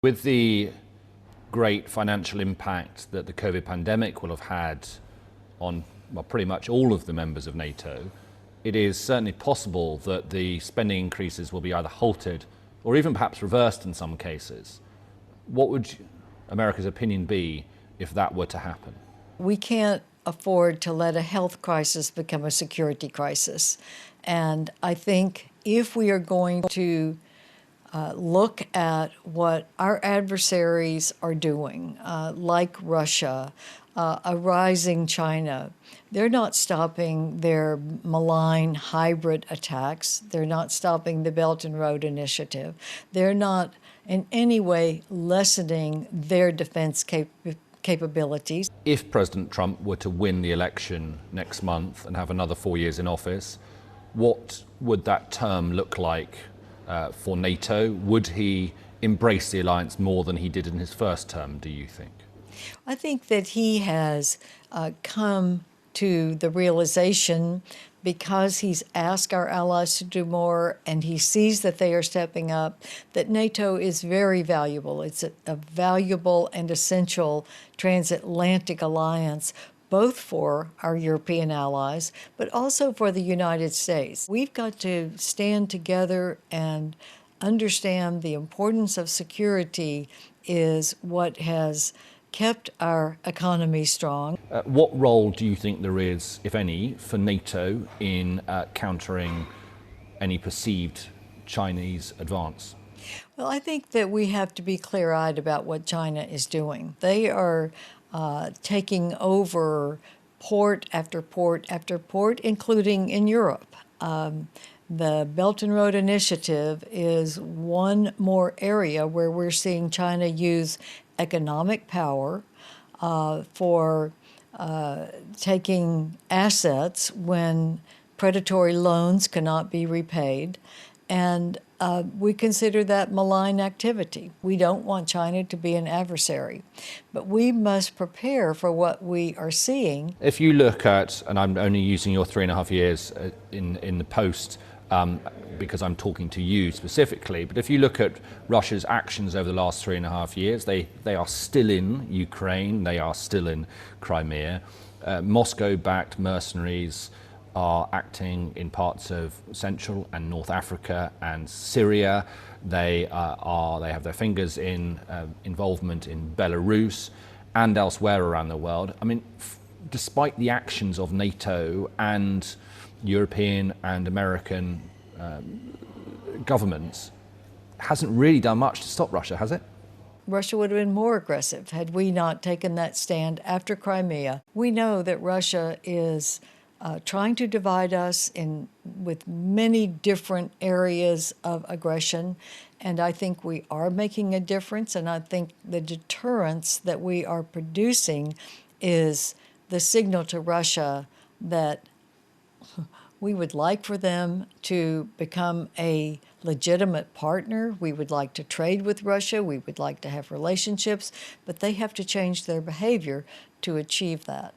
With the great financial impact that the COVID pandemic will have had on pretty much all of the members of NATO, it is certainly possible that the spending increases will be either halted or even perhaps reversed in some cases. What would America's opinion be if that were to happen? We can't afford to let a health crisis become a security crisis. And I think if we are going to look at what our adversaries are doing, like Russia, a rising China. They're not stopping their malign hybrid attacks. They're not stopping the Belt and Road Initiative. They're not in any way lessening their defense capabilities. If President Trump were to win the election next month and have another 4 years in office, what would that term look like for NATO? Would he embrace the alliance more than he did in his first term, do you think? I think that he has come to the realization, because he's asked our allies to do more and he sees that they are stepping up, that NATO is very valuable. It's a valuable and essential transatlantic alliance, both for our European allies, but also for the United States. We've got to stand together and understand the importance of security is what has kept our economy strong. What role do you think there is, if any, for NATO in countering any perceived Chinese advance? Well, I think that we have to be clear-eyed about what China is doing. They are taking over port after port after port, including in Europe. The Belt and Road Initiative is one more area where we're seeing China use economic power for taking assets when predatory loans cannot be repaid. And we consider that malign activity. We don't want China to be an adversary, but we must prepare for what we are seeing. If you look at, and I'm only using your 3.5 years in the post, because I'm talking to you specifically, but if you look at Russia's actions over the last 3.5 years, they are still in Ukraine, they are still in Crimea. Moscow-backed mercenaries are acting in parts of Central and North Africa and Syria. They have their fingers in involvement in Belarus and elsewhere around the world. I mean, despite the actions of NATO and European and American governments, hasn't really done much to stop Russia, has it? Russia would have been more aggressive had we not taken that stand after Crimea. We know that Russia is trying to divide us with many different areas of aggression, and I think we are making a difference, and I think the deterrence that we are producing is the signal to Russia that we would like for them to become a legitimate partner. We would like to trade with Russia. We would like to have relationships, but they have to change their behavior to achieve that.